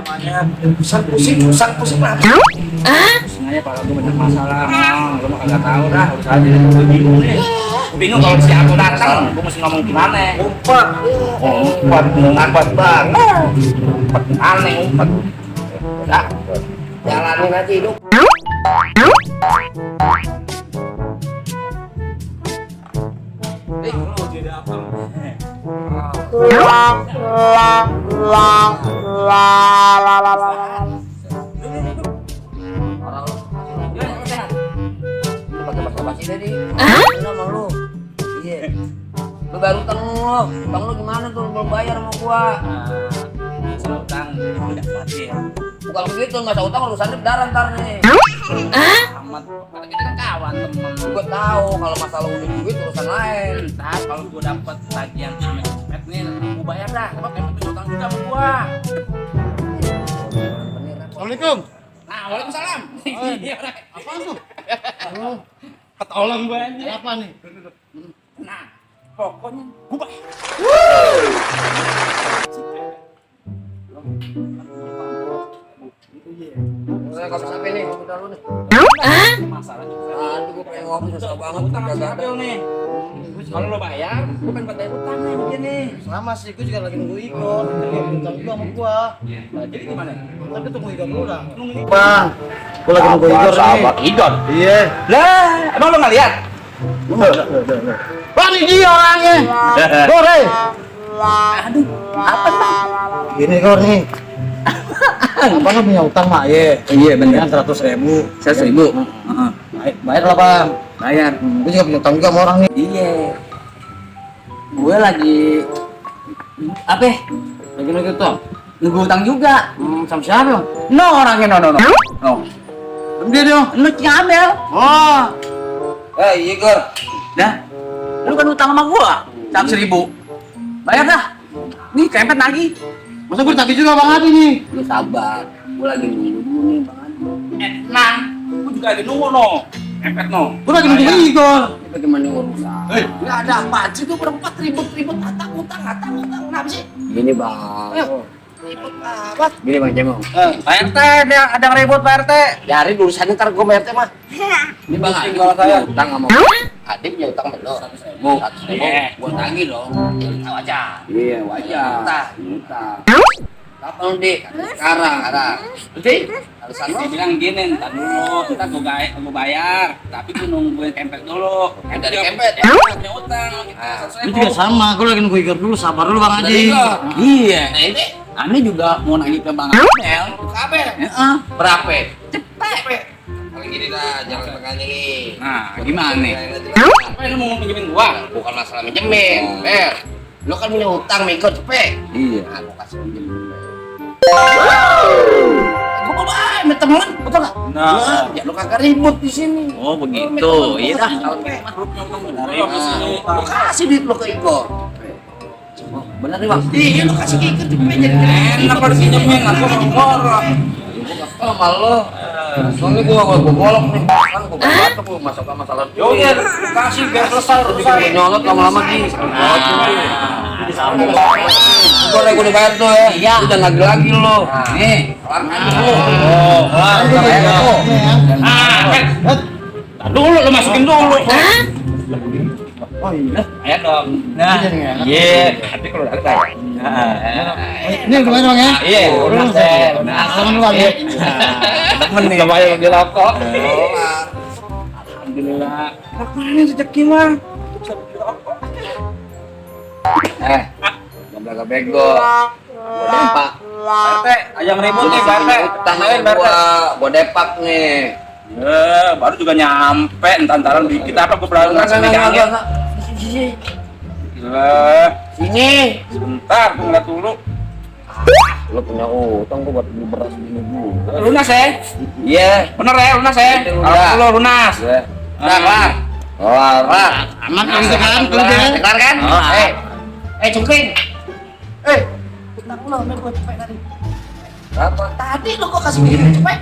namanya pusing lah. Pusing aja kalau gue banyak masalah, lu mah kagak tahu dah, harus aja gue bingung nih. Gue bingung kalau si aku datang, gue mesti ngomong gimana? Umpat banget. Umpat aneh, umpat. Udah, jalanin aja hidup. Lu jadi apa? Lu baru utang lu. Utang lu gimana tuh? Belum bayar sama gua. Utang udah pakai. Bukan begitu, masa utang urusannya berdarah ntar nih. Amat, karena kita kan kawan temen. Gua tahu kalau masalah udah duit urusan lain. Ntar kalau gua dapet tagihan Met nih, gua bayar dah. Sebab Met punya utang juga sama gua. Assalamualaikum. Nah, waalaikumsalam. Apaan tuh? Ketolong gua aja. Apa nih? Nah, pokoknya gua bayar. Saya kopi sampai nih, kopi dulu nih. Masalah juga. Aduh, gua pengen ngopi susah banget. Utang masih ada nih. Kalau lo bayar, gua pengen bayar utang nih mungkin nih. Sama sih, gue juga lagi nunggu Igor. Dia minta juga sama gua. Nah, jadi gimana? Tapi tunggu Igor dulu dah. Nunggu Bang, gua lagi nunggu Igor nih. sahabat Igor. Iya. Lah, emang lo nggak lihat? Bang, ini dia orangnya. Gor, Aduh, apa bang? Gini Gor nih. Abang kan punya utang mak, Iya bener. 100.000. 100.000. Bayar lah bang. Bayar. Gue juga punya utang juga sama orang nih. Iya. Gue lagi apa? Lagi nunggu utang. Nunggu utang juga. Sama siapa bang? No orangnya no. No. Dia dong. Lu Amel. Oh. Igor. Dah. Lu kan utang sama gua 100.000. Bayar dah. Nih kempet lagi. Masa gue tagih juga bang Adi nih. Lu sabar. Gua lagi nunggu dulu nih, Bang Adi. Nah, gua juga lagi nunggu no. Kempet no. Gue lagi nunggu Igor. Ini bagaimana urusan? Enggak ada apa sih gua berempat ribut-ribut utang. Kenapa sih? Gini, Bang. Ribut apa? Gini, Bang Cemo. Pak RT ada ribut Pak RT. Dari urusannya ntar gua bayar teh mah. Ini Bang Adi kalau saya utang sama adik punya utang sama lo. 100.000. Gua tagih dong. Tahu aja. Iya, wajar. Utang. Kapan lu, Dik? Sekarang. Dik, alasan lo? Dia bilang gini, ntar dulu, ntar gua bayar, tapi gua nungguin kempet dulu. Dari kempet? Ya, punya utang, gitu, Gue juga sama. Gue lagi nunggu Igor dulu. Sabar dulu bang Adi. Dari Igor? Iya. Nah ini Aneh juga mau nagih ke Bang Amel. kabe? Heeh. Berapa? Cepet. Kalau gini dah, jangan pegang ini. Nah, gimana nih? Apa yang lu mau pinjemin gua? Bukan masalah minjemin, Ber. Lo kan punya utang, Miko, cepet. Iya. Nah, gua kasih pinjem dulu, Ber. Gua mau bayar sama temen, betul nggak? Nah, ya lo kagak ribut di sini. Oh begitu, iya dah. Kalau gitu mah lu punya utang benar. Lo kasih duit lo ke Iko. Bener nih, Bang. Iya, lu kasih ke cepet jadi enak kalau pinjemin, aku mau ngorok. Oh, malu. Soalnya gua golok nih. Kan gua batuk gua masalah duit. Yaudah, kasih biar selesai Gua nyolot lama-lama di. Gua udah bayar tuh ya. Iya. Lu jangan lagi-lagi lo. Nih, Kelar aja lu. oh, Bayar lu. Tar dulu lu masukin dulu. Oh iya. Ayo dong. Nah, iya. Tapi kalau udah bayar. Ini gimana bang ya? Iya, lunas deh. Selamat dulu bang ya. Temen nih gak bayar di rokok. Alhamdulillah. Mana rezeki mah? Gak bego. Depak. RT, ayam ribut nih, RT. Tangan gua depak nih. Baru juga nyampe, entar-entaran dikit apa gua berlalu ngasih megangin. Gila. Sini. Sebentar, gua ngeliat dulu. Lo punya utang gua buat beli beras gini dulu. Lunas ya? Iya. Bener ya, lunas ya? Alhamdulillah lunas. Udah kelar. Kelar. Aman kan itu kan? Kelar kan? Oh. Cungkring. Utang lu sama gua cepet tadi. Berapa? Tadi lu kok kasih pinjemin cepet?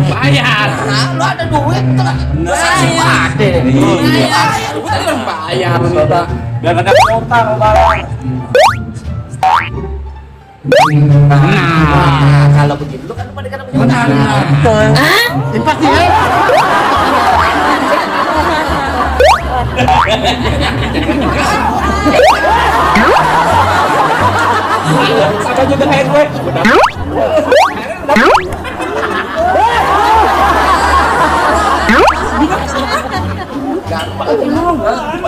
Bayar. Nah, lu ada duit tuh. Bayar. Bayar. Gua tadi udah bayar. Biar gak ada utang barang. Nah, kalau begitu lu kan lu pada punya pacar. Betul. Impas ya. Sama juga kayak gue. Gampang.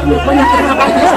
Banyak terima kasih.